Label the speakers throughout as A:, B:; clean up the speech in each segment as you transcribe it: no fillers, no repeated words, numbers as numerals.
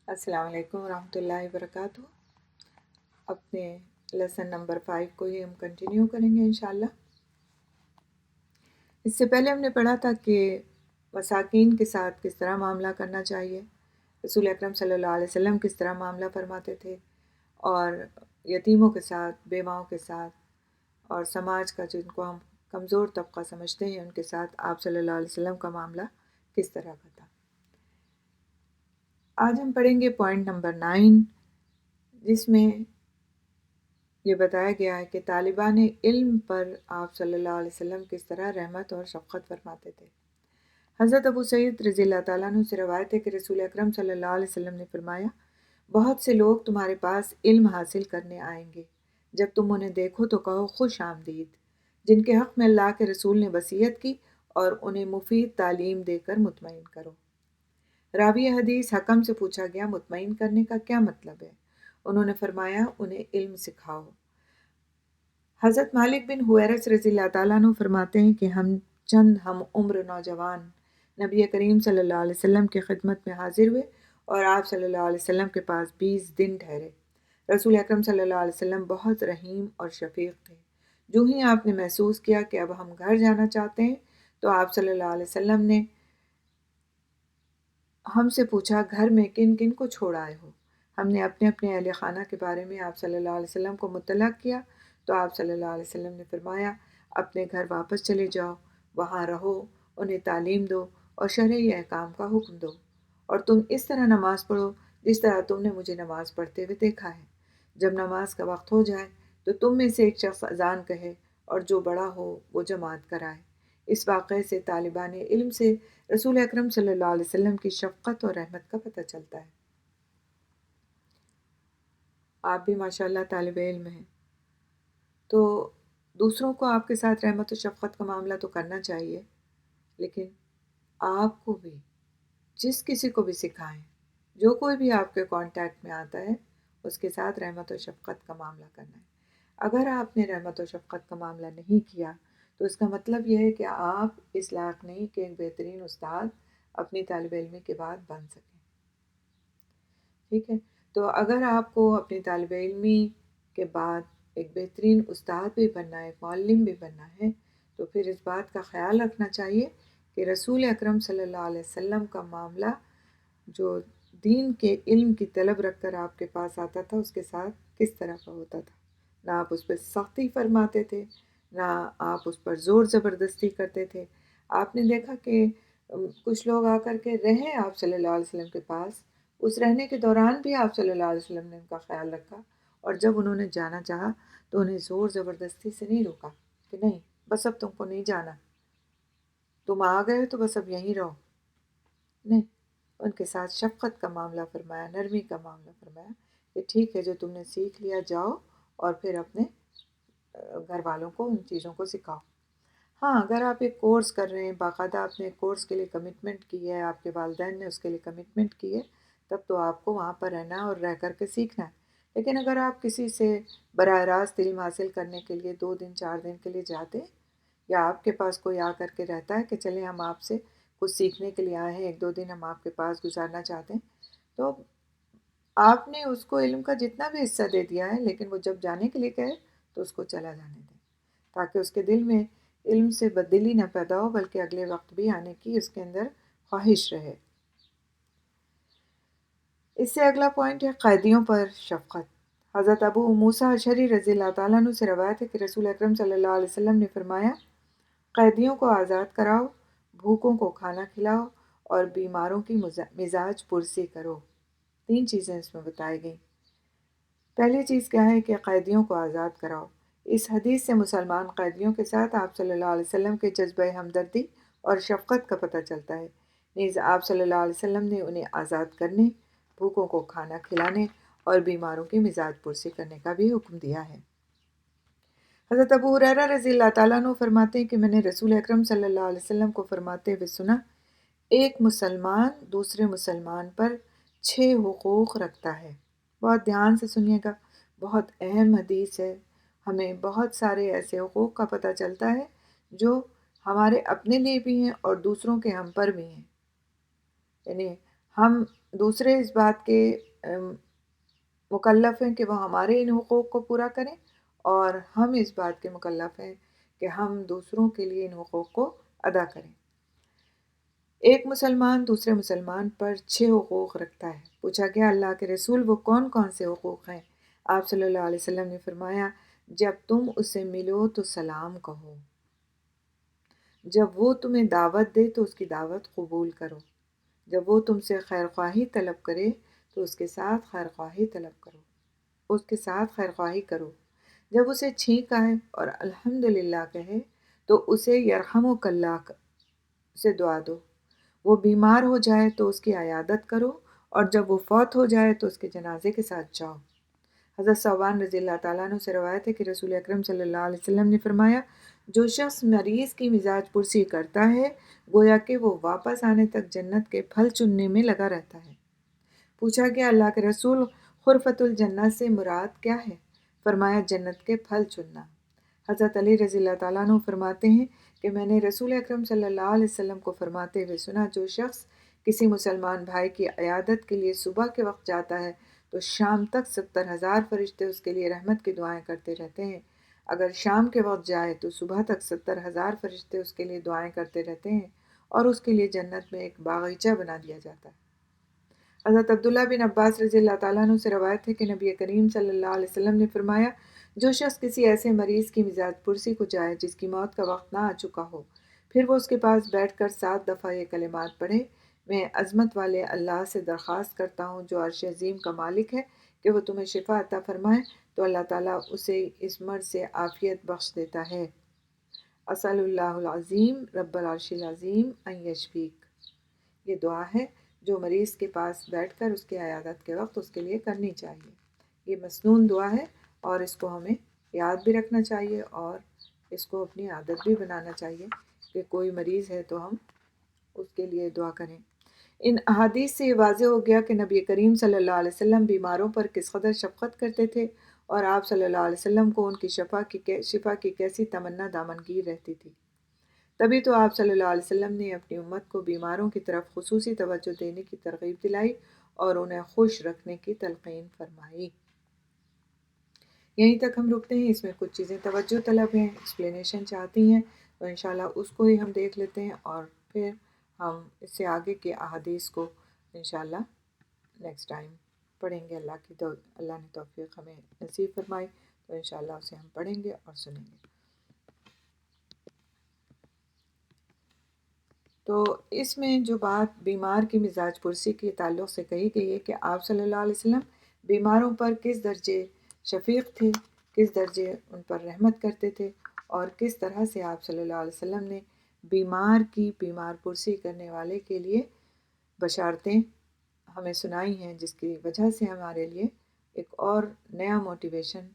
A: السلام علیکم ورحمۃ اللہ وبرکاتہ۔ اپنے لیسن نمبر 5 کو ہی ہم کنٹینیو کریں گے انشاءاللہ۔ اس سے پہلے ہم نے پڑھا تھا کہ مساکین کے ساتھ کس طرح معاملہ کرنا چاہیے، رسول اکرم صلی اللہ علیہ وسلم کس طرح معاملہ فرماتے تھے، اور یتیموں کے ساتھ، بیواؤں کے ساتھ، اور سماج کا جن کو ہم کمزور طبقہ سمجھتے ہیں ان کے ساتھ آپ صلی اللہ علیہ وسلم کا معاملہ کس طرح کا تھا۔ آج ہم پڑھیں گے پوائنٹ نمبر 9، جس میں یہ بتایا گیا ہے کہ طالبان علم پر آپ صلی اللہ علیہ وسلم کس طرح رحمت اور شفقت فرماتے تھے۔ حضرت ابو سعید رضی اللہ تعالیٰ عنہ سے روایت ہے کہ رسول اکرم صلی اللہ علیہ وسلم نے فرمایا، بہت سے لوگ تمہارے پاس علم حاصل کرنے آئیں گے، جب تم انہیں دیکھو تو کہو خوش آمدید، جن کے حق میں اللہ کے رسول نے وصیت کی، اور انہیں مفید تعلیم دے کر مطمئن کرو۔ راوی حدیث حکم سے پوچھا گیا مطمئن کرنے کا کیا مطلب ہے؟ انہوں نے فرمایا انہیں علم سکھاؤ۔ حضرت مالک بن حویرث رضی اللہ تعالیٰ عنہ فرماتے ہیں کہ ہم عمر نوجوان نبی کریم صلی اللہ علیہ وسلم کی خدمت میں حاضر ہوئے اور آپ صلی اللہ علیہ وسلم کے پاس 20 دن ٹھہرے۔ رسول اکرم صلی اللہ علیہ وسلم بہت رحیم اور شفیق تھے۔ جو ہی آپ نے محسوس کیا کہ اب ہم گھر جانا چاہتے ہیں تو آپ صلی اللہ علیہ وسلم نے ہم سے پوچھا گھر میں کن کن کو چھوڑ آئے ہو؟ ہم نے اپنے اہل خانہ کے بارے میں آپ صلی اللہ علیہ وسلم کو مطلع کیا تو آپ صلی اللہ علیہ وسلم نے فرمایا اپنے گھر واپس چلے جاؤ، وہاں رہو، انہیں تعلیم دو اور شرعی احکام کا حکم دو، اور تم اس طرح نماز پڑھو جس طرح تم نے مجھے نماز پڑھتے ہوئے دیکھا ہے۔ جب نماز کا وقت ہو جائے تو تم میں سے ایک شخص اذان کہے اور جو بڑا ہو وہ جماعت کرائے۔ اس واقعے سے طالبان علم سے رسول اکرم صلی اللہ علیہ وسلم کی شفقت اور رحمت کا پتہ چلتا ہے۔ آپ بھی ماشاءاللہ طالب علم ہیں تو دوسروں کو آپ کے ساتھ رحمت و شفقت کا معاملہ تو کرنا چاہیے، لیکن آپ کو بھی جس کسی کو بھی سکھائیں، جو کوئی بھی آپ کے کانٹیکٹ میں آتا ہے اس کے ساتھ رحمت و شفقت کا معاملہ کرنا ہے۔ اگر آپ نے رحمت و شفقت کا معاملہ نہیں کیا تو اس کا مطلب یہ ہے کہ آپ اس لائق نہیں کہ ایک بہترین استاد اپنی طالب علمی کے بعد بن سکیں۔ ٹھیک ہے، تو اگر آپ کو اپنی طالب علمی کے بعد ایک بہترین استاد بھی بننا ہے، معلم بھی بننا ہے، تو پھر اس بات کا خیال رکھنا چاہیے کہ رسول اکرم صلی اللہ علیہ وسلم کا معاملہ جو دین کے علم کی طلب رکھ کر آپ کے پاس آتا تھا اس کے ساتھ کس طرح کا ہوتا تھا۔ نہ آپ اس پہ سختی فرماتے تھے، نہ آپ اس پر زور زبردستی کرتے تھے۔ آپ نے دیکھا کہ کچھ لوگ آ کر کے رہے آپ صلی اللہ علیہ وسلم کے پاس، اس رہنے کے دوران بھی آپ صلی اللہ علیہ وسلم نے ان کا خیال رکھا، اور جب انہوں نے جانا چاہا تو انہیں زور زبردستی سے نہیں روکا کہ نہیں بس اب تم کو نہیں جانا، تم آ گئے تو بس اب یہیں رہو۔ نہیں، ان کے ساتھ شفقت کا معاملہ فرمایا، نرمی کا معاملہ فرمایا کہ ٹھیک ہے جو تم نے سیکھ لیا جاؤ اور پھر اپنے گھر والوں کو ان چیزوں کو سکھاؤ۔ ہاں، اگر آپ ایک کورس کر رہے ہیں، باقاعدہ آپ نے ایک کورس کے لیے کمٹمنٹ کی ہے، آپ کے والدین نے اس کے لیے کمٹمنٹ کی ہے، تب تو آپ کو وہاں پر رہنا اور رہ کر کے سیکھنا ہے۔ لیکن اگر آپ کسی سے براہ راست علم حاصل کرنے کے لیے 2 دن 4 دن کے لیے جاتے، یا آپ کے پاس کوئی آ کر کے رہتا ہے کہ چلیں ہم آپ سے کچھ سیکھنے کے لیے آئے ہیں، 1-2 دن ہم آپ کے پاس گزارنا چاہتے ہیں، تو آپ نے اس کو علم کا جتنا بھی حصہ دے دیا ہے، لیکن وہ جب جانے کے لیے کہے تو اس کو چلا جانے دیں، تاکہ اس کے دل میں علم سے بددلی نہ پیدا ہو بلکہ اگلے وقت بھی آنے کی اس کے اندر خواہش رہے۔ اس سے اگلا پوائنٹ ہے قیدیوں پر شفقت۔ حضرت ابو موسیٰ اشعری رضی اللہ تعالیٰ عنہ سے روایت ہے کہ رسول اکرم صلی اللہ علیہ وسلم نے فرمایا قیدیوں کو آزاد کراؤ، بھوکوں کو کھانا کھلاؤ اور بیماروں کی مزاج پرسی کرو۔ 3 چیزیں اس میں بتائی گئیں۔ پہلی چیز کیا ہے کہ قیدیوں کو آزاد کراؤ۔ اس حدیث سے مسلمان قیدیوں کے ساتھ آپ صلی اللہ علیہ وسلم کے جذبہ ہمدردی اور شفقت کا پتہ چلتا ہے۔ نیز آپ صلی اللہ علیہ وسلم نے انہیں آزاد کرنے، بھوکوں کو کھانا کھلانے اور بیماروں کی مزاج پرسی کرنے کا بھی حکم دیا ہے۔ حضرت ابو ہریرہ رضی اللہ تعالیٰ عنہ فرماتے ہیں کہ میں نے رسول اکرم صلی اللہ علیہ وسلم کو فرماتے ہوئے سنا، ایک مسلمان دوسرے مسلمان پر 6 حقوق رکھتا ہے۔ بہت دھیان سے سنیے گا، بہت اہم حدیث ہے۔ ہمیں بہت سارے ایسے حقوق کا پتہ چلتا ہے جو ہمارے اپنے لیے بھی ہیں اور دوسروں کے ہم پر بھی ہیں۔ یعنی ہم دوسرے اس بات کے مکلف ہیں کہ وہ ہمارے ان حقوق کو پورا کریں، اور ہم اس بات کے مکلف ہیں کہ ہم دوسروں کے لیے ان حقوق کو ادا کریں۔ ایک مسلمان دوسرے مسلمان پر 6 حقوق رکھتا ہے۔ پوچھا گیا اللہ کے رسول وہ کون کون سے حقوق ہیں؟ آپ صلی اللہ علیہ وسلم نے فرمایا، جب تم اسے ملو تو سلام کہو، جب وہ تمہیں دعوت دے تو اس کی دعوت قبول کرو، جب وہ تم سے خیر خواہی طلب کرے تو اس کے ساتھ خیر خواہی طلب کرو، اس کے ساتھ خیر خواہی کرو، جب اسے چھینک آئے اور الحمدللہ کہے تو اسے یرحمک اللہ سے دعا دو، وہ بیمار ہو جائے تو اس کی عیادت کرو، اور جب وہ فوت ہو جائے تو اس کے جنازے کے ساتھ جاؤ۔ حضرت ثوبان رضی اللہ تعالیٰ عنہ سے روایت ہے کہ رسول اکرم صلی اللہ علیہ وسلم نے فرمایا، جو شخص مریض کی مزاج پرسی کرتا ہے گویا کہ وہ واپس آنے تک جنت کے پھل چننے میں لگا رہتا ہے۔ پوچھا گیا اللہ کے رسول خرفۃ الجنہ سے مراد کیا ہے؟ فرمایا جنت کے پھل چننا۔ حضرت علی رضی اللہ تعالیٰ عنہ فرماتے ہیں کہ میں نے رسول اکرم صلی اللہ علیہ وسلم کو فرماتے ہوئے سنا، جو شخص کسی مسلمان بھائی کی عیادت کے لیے صبح کے وقت جاتا ہے تو شام تک 70,000 فرشتے اس کے لیے رحمت کی دعائیں کرتے رہتے ہیں، اگر شام کے وقت جائے تو صبح تک 70,000 فرشتے اس کے لیے دعائیں کرتے رہتے ہیں، اور اس کے لیے جنت میں ایک باغیچہ بنا دیا جاتا ہے۔ حضرت عبداللہ بن عباس رضی اللہ تعالیٰ عنہ سے روایت ہے کہ نبی کریم صلی اللہ علیہ وسلم نے فرمایا، جو شخص کسی ایسے مریض کی مزاج پرسی کو جائے جس کی موت کا وقت نہ آ چکا ہو، پھر وہ اس کے پاس بیٹھ کر 7 دفعہ یہ کلمات پڑھے، میں عظمت والے اللہ سے درخواست کرتا ہوں جو عرش عظیم کا مالک ہے کہ وہ تمہیں شفا عطا فرمائے، تو اللہ تعالیٰ اسے اس مرض سے عافیت بخش دیتا ہے۔ اسأل اللہ العظیم رب العرش العظیم ان یشفیک، یہ دعا ہے جو مریض کے پاس بیٹھ کر اس کی عیادت کے وقت اس کے لیے کرنی چاہیے۔ یہ مسنون دعا ہے اور اس کو ہمیں یاد بھی رکھنا چاہیے، اور اس کو اپنی عادت بھی بنانا چاہیے کہ کوئی مریض ہے تو ہم اس کے لیے دعا کریں۔ ان احادیث سے یہ واضح ہو گیا کہ نبی کریم صلی اللہ علیہ وسلم بیماروں پر کس قدر شفقت کرتے تھے، اور آپ صلی اللہ علیہ وسلم کو ان کی شفا کی کیسی تمنا دامنگیر رہتی تھی۔ تبھی تو آپ صلی اللہ علیہ وسلم نے اپنی امت کو بیماروں کی طرف خصوصی توجہ دینے کی ترغیب دلائی اور انہیں خوش رکھنے کی تلقین فرمائی۔ یہیں تک ہم رکتے ہیں، اس میں کچھ چیزیں توجہ طلب ہیں، ایکسپلینیشن چاہتی ہیں، تو انشاءاللہ اس کو ہی ہم دیکھ لیتے ہیں، اور پھر ہم اس سے آگے کے احادیث کو انشاءاللہ نیکسٹ ٹائم پڑھیں گے۔ اللہ نے توفیق ہمیں نصیب فرمائی تو انشاءاللہ اسے ہم پڑھیں گے اور سنیں گے۔ تو اس میں جو بات بیمار کی مزاج پرسی کے تعلق سے کہی گئی ہے کہ آپ صلی اللہ علیہ وسلم بیماروں پر کس درجے شفیق تھے، کس درجے ان پر رحمت کرتے تھے، اور کس طرح سے آپ صلی اللہ علیہ وسلم نے بیمار کی بیمار پرسی کرنے والے کے لیے بشارتیں ہمیں سنائی ہیں، جس کی وجہ سے ہمارے لیے ایک اور نیا موٹیویشن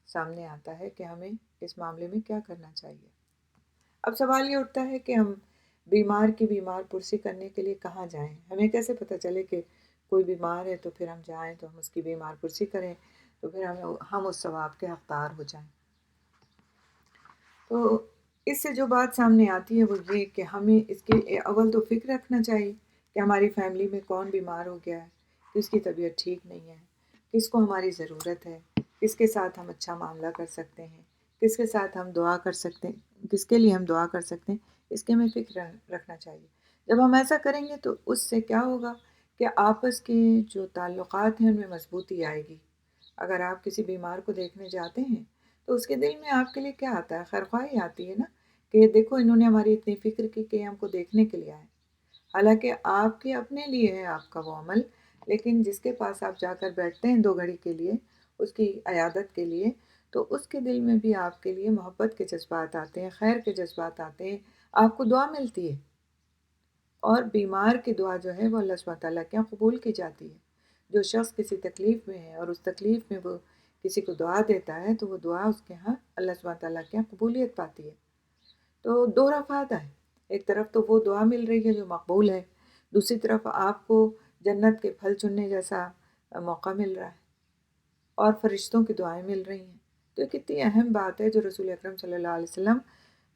A: سامنے آتا ہے کہ ہمیں اس معاملے میں کیا کرنا چاہیے۔ اب سوال یہ اٹھتا ہے کہ ہم بیمار کی بیمار پرسی کرنے کے لیے کہاں جائیں؟ ہمیں کیسے پتہ چلے کہ کوئی بیمار ہے تو پھر ہم جائیں تو ہم اس کی بیمار پرسی کریں تو پھر ہم اس ثواب کے حقدار ہو جائیں؟ تو اس سے جو بات سامنے آتی ہے وہ یہ کہ ہمیں اس کے اول تو فکر رکھنا چاہیے کہ ہماری فیملی میں کون بیمار ہو گیا ہے، کس کی طبیعت ٹھیک نہیں ہے، کس کو ہماری ضرورت ہے، کس کے ساتھ ہم اچھا معاملہ کر سکتے ہیں، کس کے ساتھ ہم دعا کر سکتے ہیں، کس کے لیے ہم دعا کر سکتے ہیں، اس کے ہمیں فکر رکھنا چاہیے۔ جب ہم ایسا کریں گے تو اس سے کیا ہوگا کہ آپس کے جو تعلقات ہیں ان میں مضبوطی آئے گی۔ اگر آپ کسی بیمار کو دیکھنے جاتے ہیں تو اس کے دل میں آپ کے لیے کیا آتا ہے؟ خیرخواہی آتی ہے نا، کہ دیکھو انہوں نے ہماری اتنی فکر کی کہ ہم کو دیکھنے کے لیے آئے۔ حالانکہ آپ کے اپنے لیے ہے آپ کا وہ عمل، لیکن جس کے پاس آپ جا کر بیٹھتے ہیں 2 گھڑی کے لیے اس کی عیادت کے لیے، تو اس کے دل میں بھی آپ کے لیے محبت کے جذبات آتے ہیں، خیر کے جذبات آتے ہیں، آپ کو دعا ملتی ہے، اور بیمار کی دعا جو ہے وہ اللہ سبحانہ تعالیٰ کے یہاں قبول کی جاتی ہے۔ جو شخص کسی تکلیف میں ہے اور اس تکلیف میں وہ کسی کو دعا دیتا ہے تو وہ دعا اس کے ہاں اللہ سبحانہ تعالیٰ کے یہاں قبولیت پاتی ہے۔ تو 2 فائدہ ہے، ایک طرف تو وہ دعا مل رہی ہے جو مقبول ہے، دوسری طرف آپ کو جنت کے پھل چننے جیسا موقع مل رہا ہے، اور فرشتوں کی دعائیں مل رہی ہیں۔ تو یہ کتنی اہم بات ہے جو رسول اکرم صلی اللہ علیہ وسلم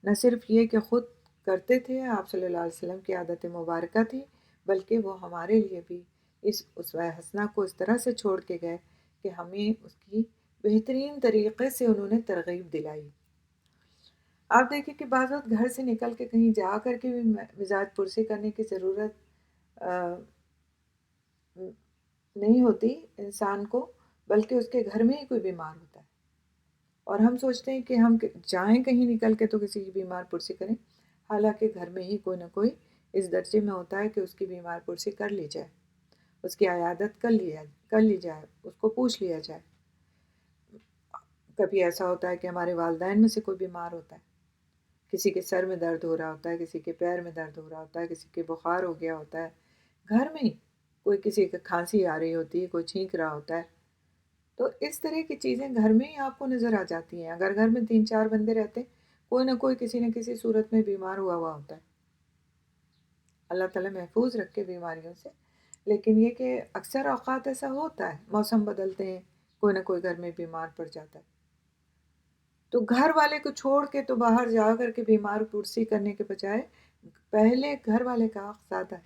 A: نہ صرف یہ کہ خود کرتے تھے، آپ صلی اللہ علیہ وسلم کی عادت مبارکہ تھی، بلکہ وہ ہمارے لیے بھی اس اسوہ حسنہ کو اس طرح سے چھوڑ کے گئے کہ ہمیں اس کی بہترین طریقے سے انہوں نے ترغیب دلائی۔ آپ دیکھیں کہ بعض وقت گھر سے نکل کے کہیں جا کر کے بھی مزاج پرسی کرنے کی ضرورت نہیں ہوتی انسان کو، بلکہ اس کے گھر میں ہی کوئی بیمار ہوتا ہے اور ہم سوچتے ہیں کہ ہم جائیں کہیں نکل کے تو کسی کی بیمار پرسی کریں، حالانکہ گھر میں ہی کوئی نہ کوئی اس درجے میں ہوتا ہے کہ اس کی بیمار پرسی کر لی جائے، اس کی عیادت کر لی جائے، اس کو پوچھ لیا جائے۔ کبھی ایسا ہوتا ہے کہ ہمارے والدین میں سے کوئی بیمار ہوتا ہے، کسی کے سر میں درد ہو رہا ہوتا ہے، کسی کے پیر میں درد ہو رہا ہوتا ہے، کسی کے بخار ہو گیا ہوتا ہے، گھر میں ہی کوئی کسی کا کھانسی آ رہی ہوتی ہے، کوئی چھینک رہا ہوتا ہے، تو اس طرح کی چیزیں گھر میں ہی آپ کو نظر آ جاتی ہیں۔ اگر گھر میں 3-4 بندے رہتے، کوئی نہ کوئی کسی نہ کسی صورت میں بیمار ہوا ہوتا ہے۔ اللہ تعالیٰ محفوظ رکھے بیماریوں سے، لیکن یہ کہ اکثر اوقات ایسا ہوتا ہے، موسم بدلتے ہیں، کوئی نہ کوئی گھر میں بیمار پڑ جاتا ہے، تو گھر والے کو چھوڑ کے تو باہر جا کر کے بیمار پرسی کرنے کے بجائے پہلے گھر والے کا حق زیادہ ہے۔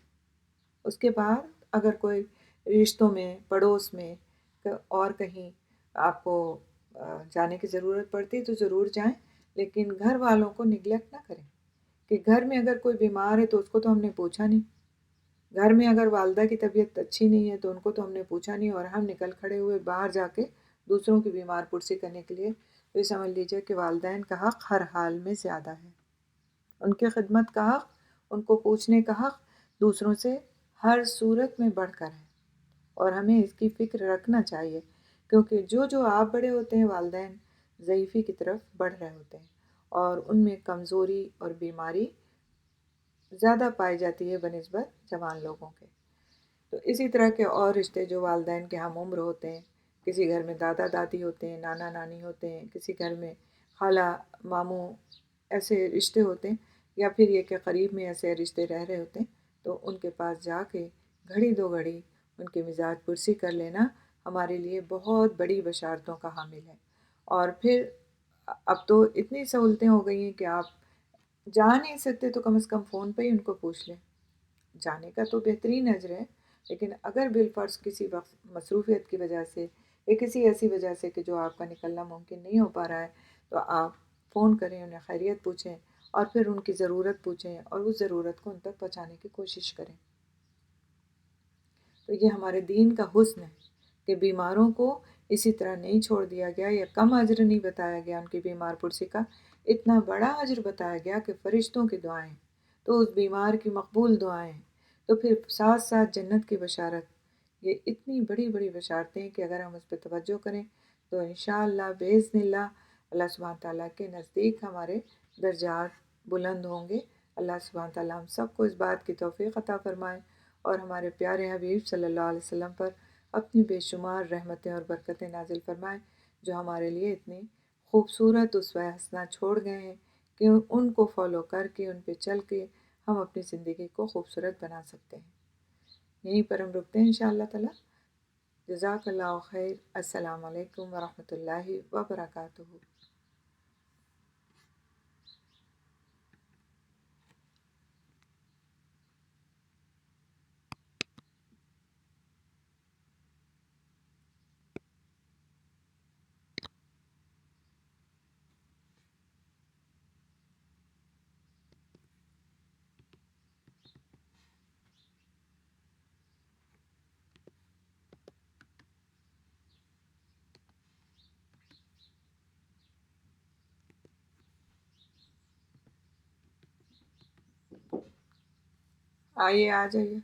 A: اس کے بعد اگر کوئی رشتوں میں، پڑوس میں اور کہیں آپ کو جانے کی ضرورت پڑتی ہے تو ضرور جائیں، لیکن گھر والوں کو نگلیکٹ نہ کریں کہ گھر میں اگر کوئی بیمار ہے تو اس کو تو ہم نے پوچھا نہیں، گھر میں اگر والدہ کی طبیعت اچھی نہیں ہے تو ان کو تو ہم نے پوچھا نہیں، اور ہم نکل کھڑے ہوئے باہر جا کے دوسروں کی بیمار پرسی کرنے کے لیے، تو یہ سمجھ لیجئے کہ والدین کا حق ہر حال میں زیادہ ہے، ان کی خدمت کا حق، ان کو پوچھنے کا حق دوسروں سے ہر صورت میں بڑھ کر ہے، اور ہمیں اس کی فکر رکھنا چاہیے، کیونکہ جو آپ بڑے ہوتے ہیں والدین ضعیفی کی طرف بڑھ رہے ہوتے ہیں، اور ان میں کمزوری اور بیماری زیادہ پائی جاتی ہے بنسبت جوان لوگوں کے۔ تو اسی طرح کے اور رشتے جو والدین کے ہم عمر ہوتے ہیں، کسی گھر میں دادا دادی ہوتے ہیں، نانا نانی ہوتے ہیں، کسی گھر میں خالہ ماموں، ایسے رشتے ہوتے ہیں، یا پھر یہ کہ قریب میں ایسے رشتے رہ رہے ہوتے ہیں، تو ان کے پاس جا کے گھڑی دو گھڑی ان کے مزاج پرسی کر لینا ہمارے لیے بہت بڑی بشارتوں کا حامل ہے۔ اور پھر اب تو اتنی سہولتیں ہو گئی ہیں کہ آپ جا نہیں سکتے تو کم از کم فون پہ ہی ان کو پوچھ لیں، جانے کا تو بہترین اجر ہے، لیکن اگر بالفرض کسی وقت مصروفیت کی وجہ سے یا کسی ایسی وجہ سے کہ جو آپ کا نکلنا ممکن نہیں ہو پا رہا ہے، تو آپ فون کریں، انہیں خیریت پوچھیں، اور پھر ان کی ضرورت پوچھیں اور اس ضرورت کو ان تک پہنچانے کی کوشش کریں۔ تو یہ ہمارے دین کا حسن ہے کہ بیماروں کو اسی طرح نہیں چھوڑ دیا گیا یا کم اجر نہیں بتایا گیا ان کی بیمار پرسی کا، اتنا بڑا اجر بتایا گیا کہ فرشتوں کی دعائیں تو اس بیمار کی مقبول دعائیں، تو پھر ساتھ ساتھ جنت کی بشارت، یہ اتنی بڑی بڑی بشارتیں کہ اگر ہم اس پہ توجہ کریں تو انشاءاللہ باذن اللہ اللہ سبحانہ تعالیٰ کے نزدیک ہمارے درجات بلند ہوں گے۔ اللہ سبحانہ تعالیٰ ہم سب کو اس بات کی توفیق عطا فرمائے، اور ہمارے پیارے حبیب صلی اللہ علیہ وسلم پر اپنی بے شمار رحمتیں اور برکتیں نازل فرمائے، جو ہمارے لیے اتنی خوبصورت اسوہ حسنہ چھوڑ گئے ہیں کہ ان کو فالو کر کے، ان پہ چل کے ہم اپنی زندگی کو خوبصورت بنا سکتے ہیں۔ یہیں پر ہم رکتے ہیں انشاءاللہ تعالیٰ۔ جزاک اللہ خیر۔ السلام علیکم ورحمۃ اللہ وبرکاتہ۔ آئیے، آ جائیے۔